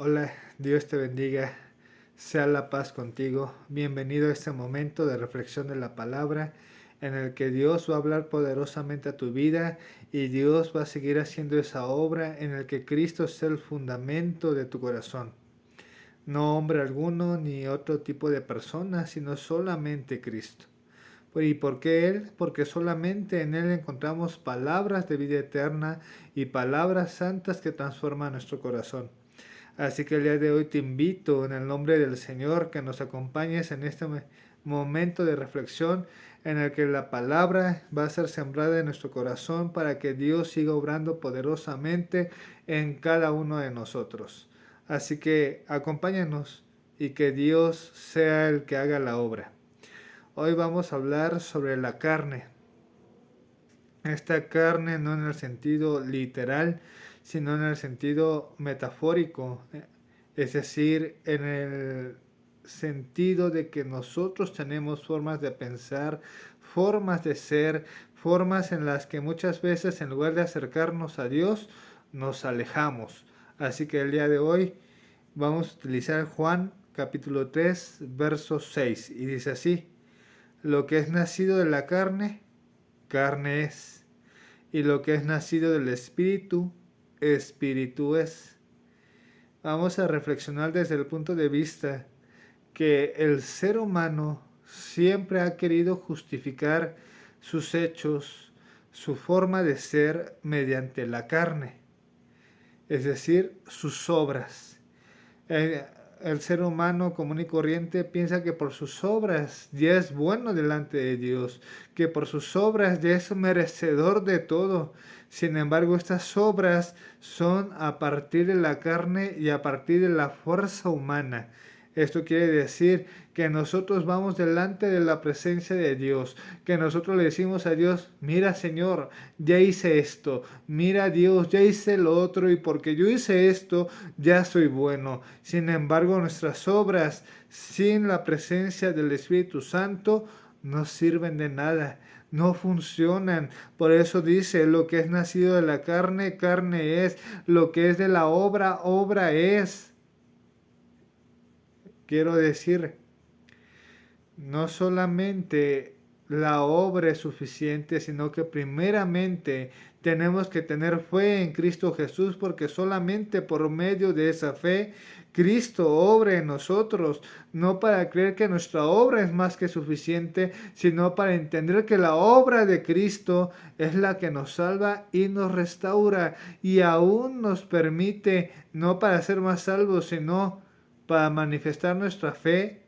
Hola, Dios te bendiga, sea la paz contigo. Bienvenido a este momento de reflexión de la palabra en el que Dios va a hablar poderosamente a tu vida y Dios va a seguir haciendo esa obra en el que Cristo es el fundamento de tu corazón. No hombre alguno ni otro tipo de persona, sino solamente Cristo. ¿Y por qué Él? Porque solamente en Él encontramos palabras de vida eterna y palabras santas que transforman nuestro corazón. Así que el día de hoy te invito en el nombre del Señor que nos acompañes en este momento de reflexión en el que la palabra va a ser sembrada en nuestro corazón para que Dios siga obrando poderosamente en cada uno de nosotros. Así que acompáñanos y que Dios sea el que haga la obra. Hoy vamos a hablar sobre la carne. Esta carne no en el sentido literal, sino en el sentido metafórico, es decir, en el sentido de que nosotros tenemos formas de pensar, formas de ser, formas en las que muchas veces en lugar de acercarnos a Dios, nos alejamos. Así que el día de hoy vamos a utilizar Juan capítulo 3, verso 6, y dice así: lo que es nacido de la carne, carne es, y lo que es nacido del espíritu, espíritu es. Vamos a reflexionar desde el punto de vista que el ser humano siempre ha querido justificar sus hechos, su forma de ser mediante la carne, es decir, sus obras. El ser humano común y corriente piensa que por sus obras ya es bueno delante de Dios, que por sus obras ya es merecedor de todo. Sin embargo, estas obras son a partir de la carne y a partir de la fuerza humana. Esto quiere decir que nosotros vamos delante de la presencia de Dios, que nosotros le decimos a Dios: mira Señor, ya hice esto, mira Dios, ya hice lo otro, y porque yo hice esto, ya soy bueno. Sin embargo, nuestras obras sin la presencia del Espíritu Santo no sirven de nada, no funcionan. Por eso dice: lo que es nacido de la carne, carne es; lo que es de la obra, obra es. Quiero decir, no solamente la obra es suficiente, sino que primeramente tenemos que tener fe en Cristo Jesús, porque solamente por medio de esa fe Cristo obra en nosotros, no para creer que nuestra obra es más que suficiente, sino para entender que la obra de Cristo es la que nos salva y nos restaura, y aún nos permite, no para ser más salvos, sino para manifestar nuestra fe,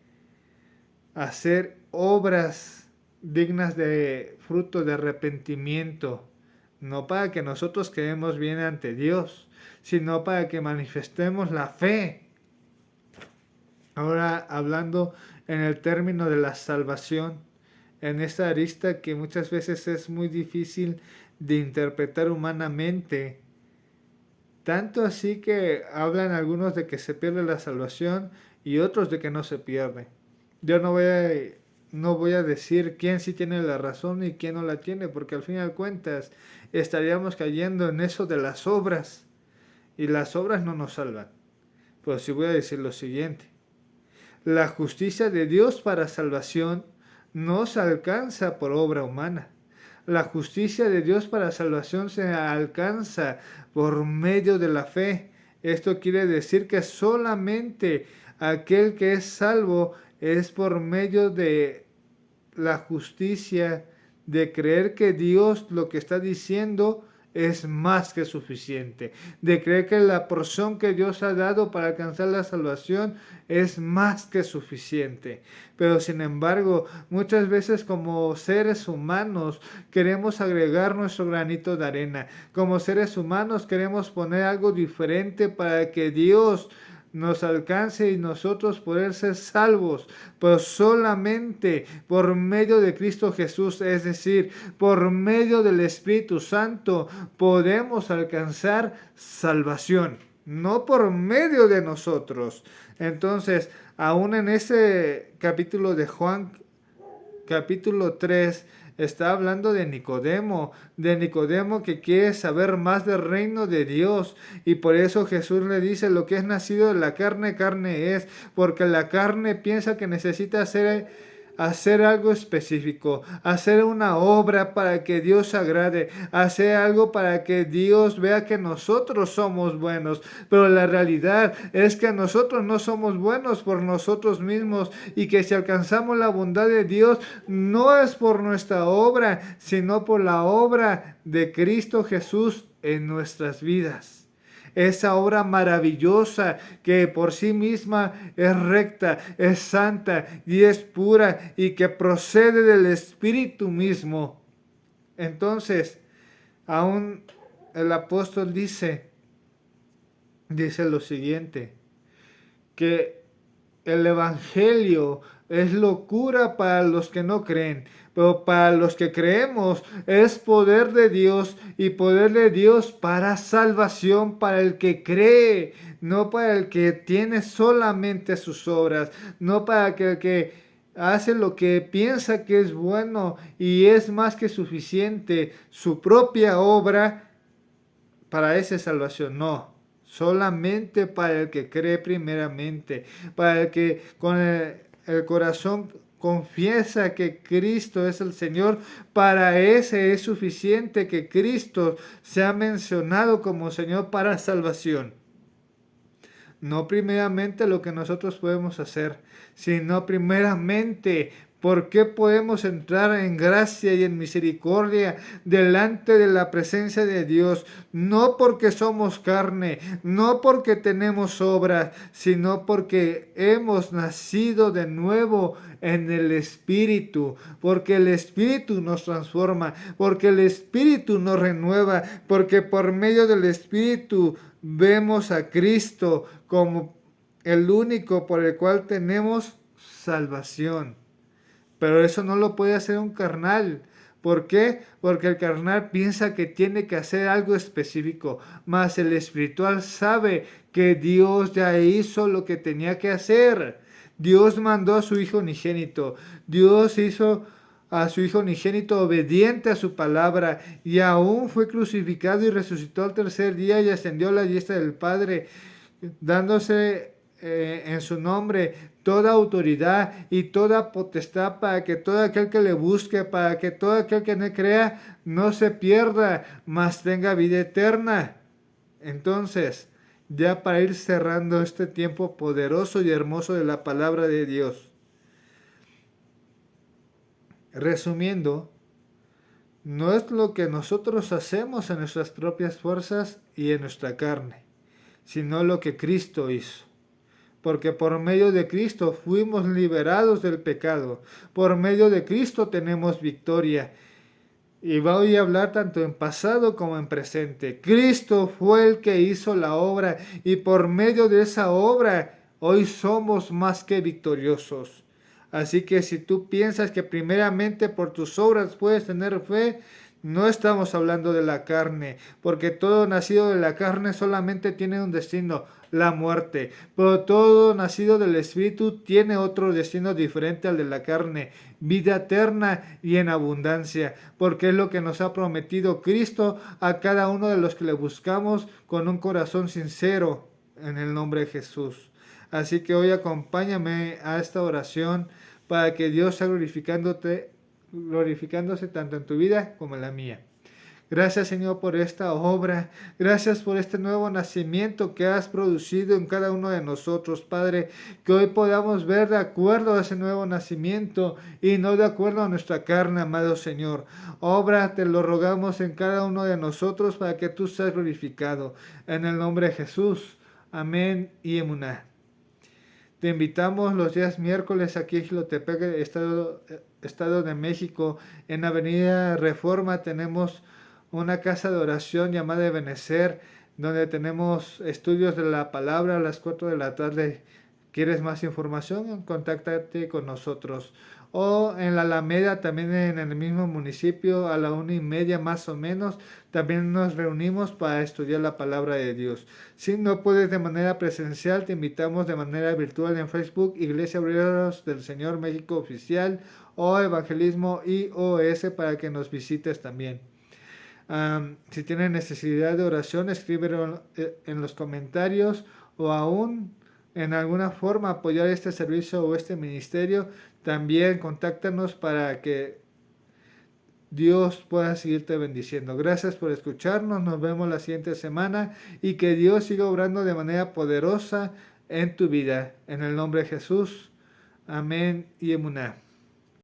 hacer obras dignas de fruto de arrepentimiento, no para que nosotros quedemos bien ante Dios, sino para que manifestemos la fe. Ahora, hablando en el término de la salvación, en esta arista que muchas veces es muy difícil de interpretar humanamente, tanto así que hablan algunos de que se pierde la salvación y otros de que no se pierde. Yo no voy a decir quién sí tiene la razón y quién no la tiene, porque al fin y al cuentas estaríamos cayendo en eso de las obras, y las obras no nos salvan. Pero sí voy a decir lo siguiente: la justicia de Dios para salvación no se alcanza por obra humana. La justicia de Dios para salvación se alcanza por medio de la fe. Esto quiere decir que solamente aquel que es salvo es por medio de la justicia, de creer que Dios lo que está diciendo es más que suficiente, de creer que la porción que Dios ha dado para alcanzar la salvación es más que suficiente. Pero sin embargo, muchas veces como seres humanos queremos agregar nuestro granito de arena. Como seres humanos queremos poner algo diferente para que Dios nos alcance y nosotros poder ser salvos, pero solamente por medio de Cristo Jesús, es decir, por medio del Espíritu Santo, podemos alcanzar salvación, no por medio de nosotros. Entonces, aún en ese capítulo de Juan, capítulo 3, está hablando de Nicodemo que quiere saber más del reino de Dios. Y por eso Jesús le dice, lo que es nacido de la carne, carne es, porque la carne piensa que necesita hacer algo específico, hacer una obra para que Dios agrade, hacer algo para que Dios vea que nosotros somos buenos. Pero la realidad es que nosotros no somos buenos por nosotros mismos, y que si alcanzamos la bondad de Dios no es por nuestra obra, sino por la obra de Cristo Jesús en nuestras vidas. Esa obra maravillosa que por sí misma es recta, es santa y es pura, y que procede del Espíritu mismo. Entonces, aún el apóstol dice lo siguiente, que el Evangelio es locura para los que no creen, pero para los que creemos es poder de Dios, y poder de Dios para salvación para el que cree, no para el que tiene solamente sus obras, no para el que hace lo que piensa que es bueno y es más que suficiente su propia obra para esa salvación. No, solamente para el que cree primeramente, para el que con el corazón confiesa que Cristo es el Señor. Para ese es suficiente que Cristo sea mencionado como Señor para salvación. No primeramente lo que nosotros podemos hacer, sino primeramente ¿por qué podemos entrar en gracia y en misericordia delante de la presencia de Dios? No porque somos carne, no porque tenemos obras, sino porque hemos nacido de nuevo en el Espíritu, porque el Espíritu nos transforma, porque el Espíritu nos renueva, porque por medio del Espíritu vemos a Cristo como el único por el cual tenemos salvación. Pero eso no lo puede hacer un carnal. ¿Por qué? Porque el carnal piensa que tiene que hacer algo específico, mas el espiritual sabe que Dios ya hizo lo que tenía que hacer. Dios mandó a su Hijo unigénito. Dios hizo a su Hijo unigénito obediente a su palabra, y aún fue crucificado y resucitó al tercer día y ascendió a la diestra del Padre, dándose en su nombre toda autoridad y toda potestad, para que todo aquel que le busque, para que todo aquel que no crea, no se pierda, mas tenga vida eterna. Entonces, ya para ir cerrando este tiempo poderoso y hermoso de la palabra de Dios, resumiendo, no es lo que nosotros hacemos en nuestras propias fuerzas y en nuestra carne, sino lo que Cristo hizo. Porque por medio de Cristo fuimos liberados del pecado. Por medio de Cristo tenemos victoria. Y voy a hablar tanto en pasado como en presente. Cristo fue el que hizo la obra, y por medio de esa obra hoy somos más que victoriosos. Así que si tú piensas que primeramente por tus obras puedes tener fe, no estamos hablando de la carne, porque todo nacido de la carne solamente tiene un destino, la muerte. Pero todo nacido del Espíritu tiene otro destino diferente al de la carne, vida eterna y en abundancia, porque es lo que nos ha prometido Cristo a cada uno de los que le buscamos con un corazón sincero, en el nombre de Jesús. Así que hoy acompáñame a esta oración para que Dios sea glorificándose tanto en tu vida como en la mía. Gracias, Señor, por esta obra. Gracias por este nuevo nacimiento que has producido en cada uno de nosotros, Padre. Que hoy podamos ver de acuerdo a ese nuevo nacimiento y no de acuerdo a nuestra carne, amado Señor. Obra, te lo rogamos en cada uno de nosotros para que tú seas glorificado. En el nombre de Jesús. Amén y emuná. Te invitamos los días miércoles aquí en Jilotepec, Estado de México, en Avenida Reforma. Tenemos una casa de oración llamada Ebenecer, donde tenemos estudios de la palabra a las 4 de la tarde. ¿Quieres más información? Contáctate con nosotros. o en la Alameda, también en el mismo municipio, a la 1:30 más o menos, también nos reunimos para estudiar la palabra de Dios. Si no puedes de manera presencial, te invitamos de manera virtual en Facebook, Iglesia Obreros del Señor México Oficial o Evangelismo IOS, para que nos visites también. Si tienes necesidad de oración, escríbelo en los comentarios, o aún en alguna forma apoyar este servicio o este ministerio. También contáctanos para que Dios pueda seguirte bendiciendo. Gracias por escucharnos. Nos vemos la siguiente semana y que Dios siga obrando de manera poderosa en tu vida. En el nombre de Jesús. Amén y emuná.